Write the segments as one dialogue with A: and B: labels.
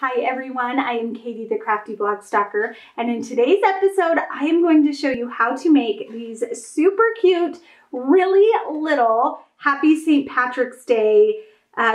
A: Hi everyone, I am Katie the Crafty Blog Stalker, and in today's episode I am going to show you how to make these super cute, really little Happy St. Patrick's Day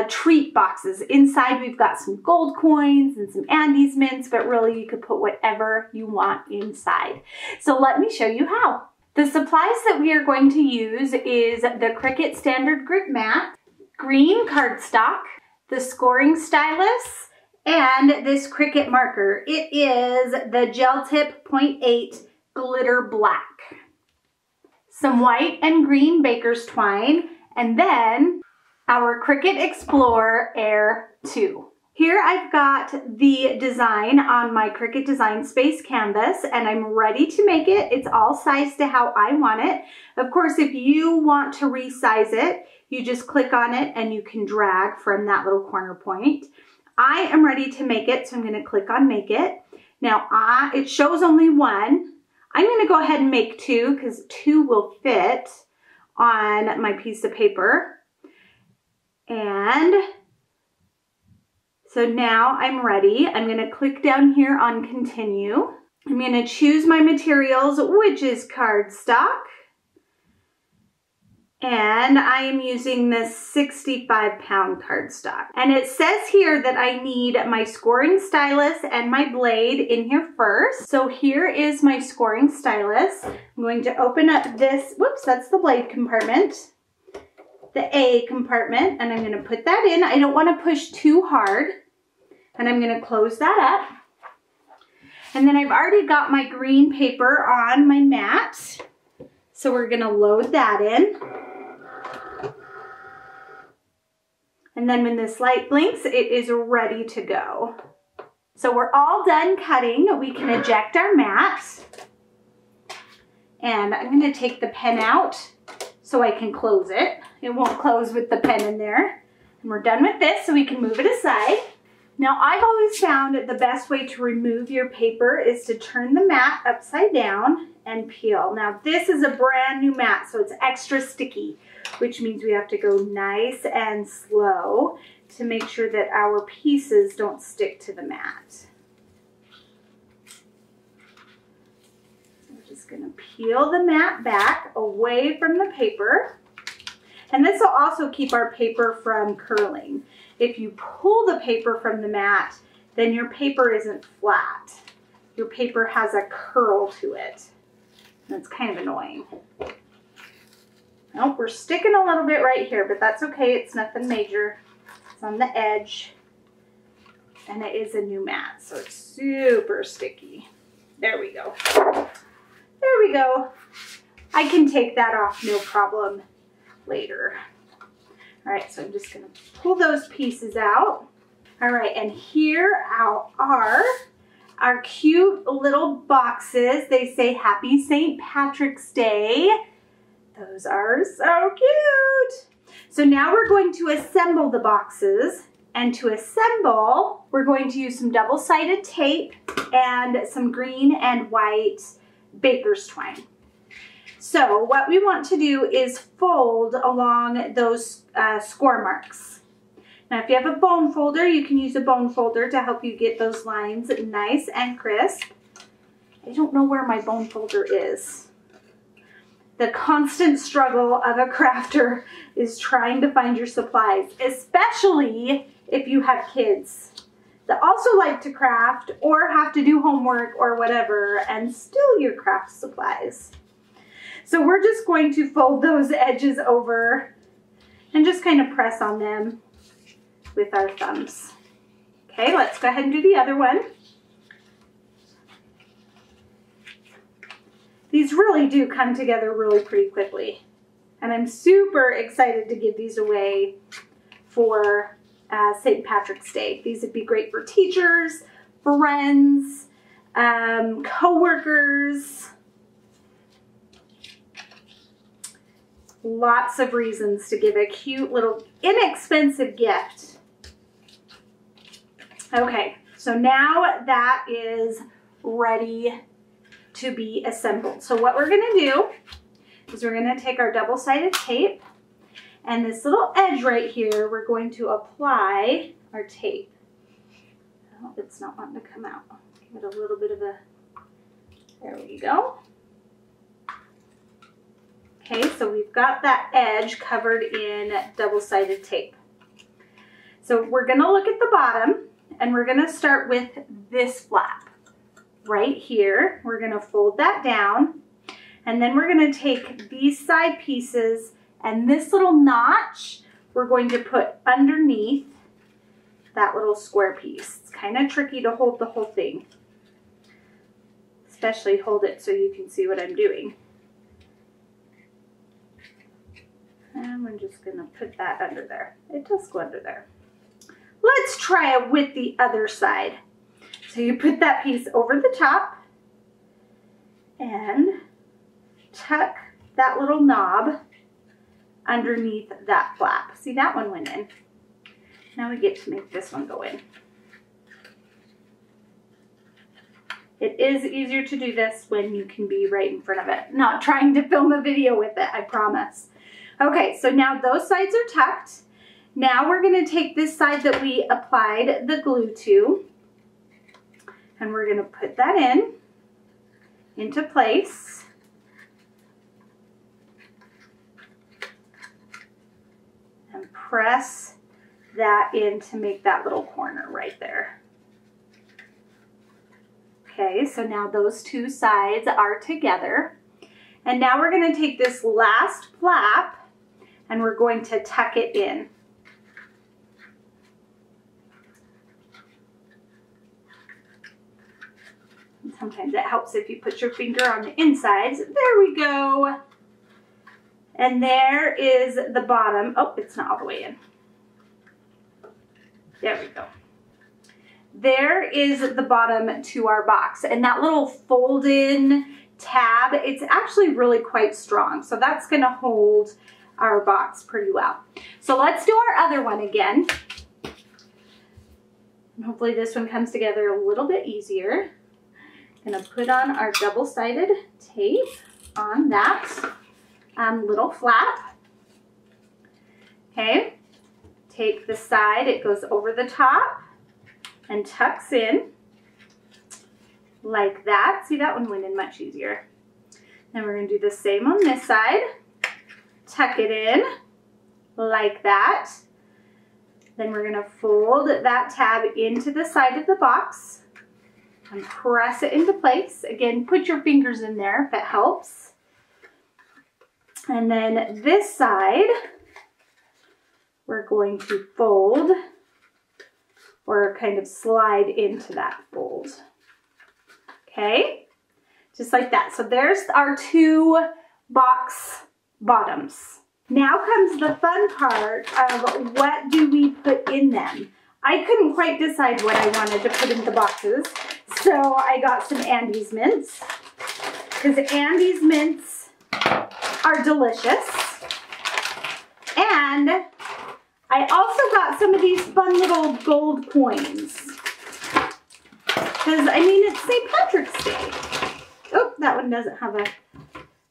A: treat boxes. Inside we've got some gold coins and some Andes mints, but really you could put whatever you want inside. So let me show you how. The supplies that we are going to use is the Cricut Standard Grip Mat, green cardstock, the scoring stylus, and this Cricut marker. It is the Gel Tip 0.8 Glitter Black. Some white and green baker's twine, and then our Cricut Explorer Air 2. Here I've got the design on my Cricut Design Space canvas, and I'm ready to make it. It's all sized to how I want it. Of course, if you want to resize it, you just click on it and you can drag from that little corner point. I am ready to make it, so I'm going to click on Make It. Now, it shows only one. I'm going to go ahead and make two because two will fit on my piece of paper. And so now I'm ready. I'm going to click down here on Continue. I'm going to choose my materials, which is cardstock. And I am using this 65-pound cardstock. And it says here that I need my scoring stylus and my blade in here first. So here is my scoring stylus. I'm going to open up this, whoops, that's the blade compartment, the A compartment, and I'm going to put that in. I don't want to push too hard. And I'm going to close that up. And then I've already got my green paper on my mat. So we're going to load that in. And then when this light blinks, it is ready to go. So we're all done cutting. We can eject our mat. And I'm going to take the pen out so I can close it. It won't close with the pen in there. And we're done with this, so we can move it aside. Now, I've always found the best way to remove your paper is to turn the mat upside down and peel. Now, this is a brand new mat, so it's extra sticky, which means we have to go nice and slow to make sure that our pieces don't stick to the mat. We're just going to peel the mat back away from the paper. And this will also keep our paper from curling. If you pull the paper from the mat, then your paper isn't flat. Your paper has a curl to it. That's kind of annoying. Oh, we're sticking a little bit right here, but that's okay. It's nothing major. It's on the edge. And it is a new mat, so it's super sticky. There we go. There we go. I can take that off, no problem, later. All right, so I'm just gonna pull those pieces out. All right, and here are our cute little boxes. They say Happy St. Patrick's Day. Those are so cute. So now we're going to assemble the boxes. And to assemble, we're going to use some double-sided tape and some green and white baker's twine. So what we want to do is fold along those score marks. Now if you have a bone folder, you can use a bone folder to help you get those lines nice and crisp. I don't know where my bone folder is. The constant struggle of a crafter is trying to find your supplies, especially if you have kids that also like to craft or have to do homework or whatever and steal your craft supplies. So we're just going to fold those edges over and just kind of press on them with our thumbs. Okay, let's go ahead and do the other one. These really do come together really pretty quickly. And I'm super excited to give these away for St. Patrick's Day. These would be great for teachers, friends, coworkers. Lots of reasons to give a cute little inexpensive gift. Okay, so now that is ready to be assembled. So what we're gonna do is we're gonna take our double-sided tape and this little edge right here, we're going to apply our tape. Oh, it's not wanting to come out. Give it a little bit of a, there we go. Okay, so we've got that edge covered in double-sided tape. So we're gonna look at the bottom and we're gonna start with this flap right here. We're gonna fold that down and then we're gonna take these side pieces and this little notch we're going to put underneath that little square piece. It's kind of tricky to hold the whole thing, especially hold it so you can see what I'm doing. And we're just gonna put that under there. It does go under there. Let's try it with the other side. So you put that piece over the top and tuck that little knob underneath that flap. See, that one went in. Now we get to make this one go in. It is easier to do this when you can be right in front of it, not trying to film a video with it, I promise. Okay, so now those sides are tucked. Now we're gonna take this side that we applied the glue to, and we're gonna put that into place. And press that in to make that little corner right there. Okay, so now those two sides are together. And now we're gonna take this last flap and we're going to tuck it in. And sometimes it helps if you put your finger on the insides. There we go. And there is the bottom. Oh, it's not all the way in. There we go. There is the bottom to our box. And that little fold-in tab, it's actually really quite strong. So that's gonna hold our box pretty well. So let's do our other one again. And hopefully this one comes together a little bit easier. Gonna put on our double-sided tape on that little flap. Okay, take the side, it goes over the top and tucks in like that. See, that one went in much easier. Then we're gonna do the same on this side. Tuck it in like that. Then we're gonna fold that tab into the side of the box and press it into place. Again, put your fingers in there if it helps. And then this side, we're going to fold or kind of slide into that fold. Okay, just like that. So there's our two box bottoms. Now comes the fun part of what do we put in them. I couldn't quite decide what I wanted to put in the boxes, so I got some Andes mints, because Andes mints are delicious. And I also got some of these fun little gold coins, because I mean, it's St. Patrick's Day. Oh, that one doesn't have a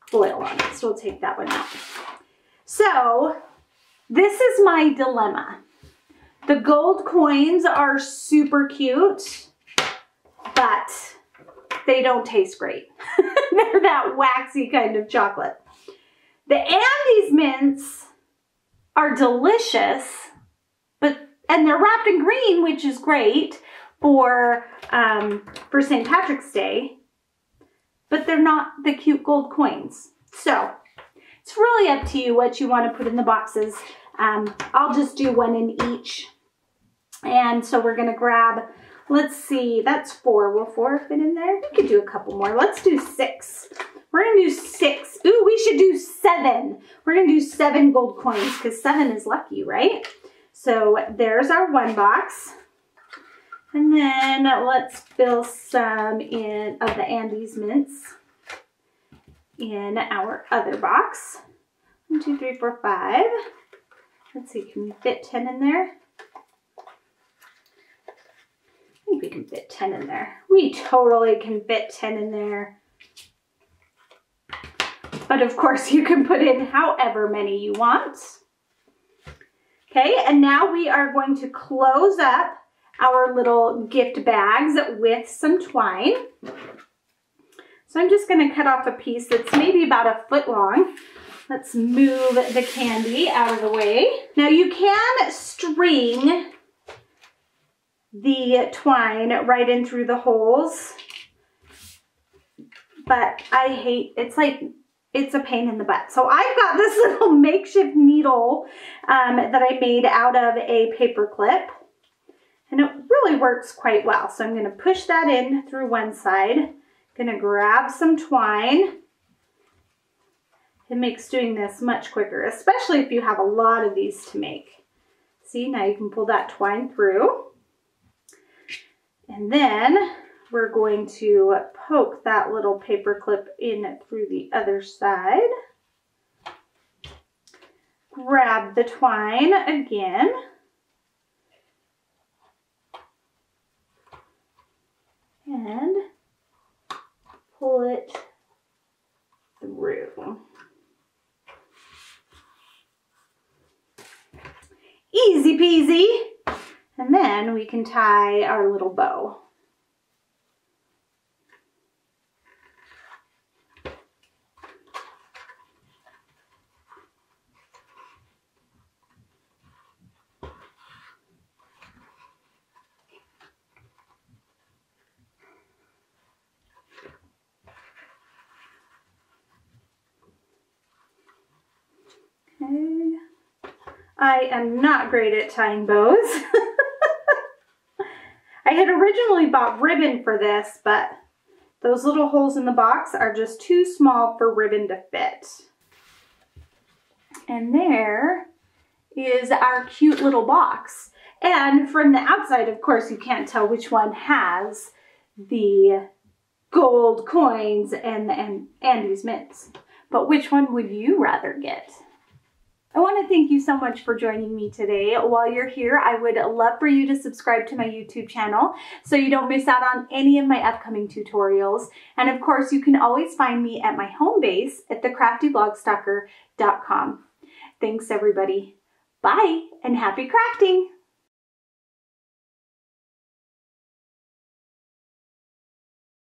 A: foil on it, so we'll take that one out. So this is my dilemma. The gold coins are super cute, but they don't taste great. They're that waxy kind of chocolate. The Andes mints are delicious, and they're wrapped in green, which is great for St. Patrick's Day, but they're not the cute gold coins. So it's really up to you what you want to put in the boxes. I'll just do one in each. And so we're going to grab, let's see, that's 4. Will 4 fit in there? We could do a couple more. Let's do 6. We're going to do 6. Ooh, we should do 7. We're going to do 7 gold coins because 7 is lucky, right? So there's our one box. And then let's fill some in of the Andes mints in our other box. 1, 2, 3, 4, 5. Let's see, can we fit 10 in there? I think we can fit 10 in there. We totally can fit 10 in there. But of course you can put in however many you want. Okay, and now we are going to close up our little gift bags with some twine. So I'm just going to cut off a piece that's maybe about 1 foot long. Let's move the candy out of the way. Now you can string the twine right in through the holes, but I hate, it's a pain in the butt. So I've got this little makeshift needle that I made out of a paper clip, and it really works quite well. So I'm going to push that in through one side. Going to grab some twine. It makes doing this much quicker, especially if you have a lot of these to make. See, now you can pull that twine through. And then we're going to poke that little paper clip in through the other side. Grab the twine again. And pull it through. Easy peasy. And then we can tie our little bow. Okay. I am not great at tying bows. I had originally bought ribbon for this, but those little holes in the box are just too small for ribbon to fit. And there is our cute little box. And from the outside, of course, you can't tell which one has the gold coins and these mints. But which one would you rather get? I want to thank you so much for joining me today. While you're here, I would love for you to subscribe to my YouTube channel so you don't miss out on any of my upcoming tutorials. And of course, you can always find me at my home base at craftyblogStalker.com. Thanks everybody. Bye and happy crafting!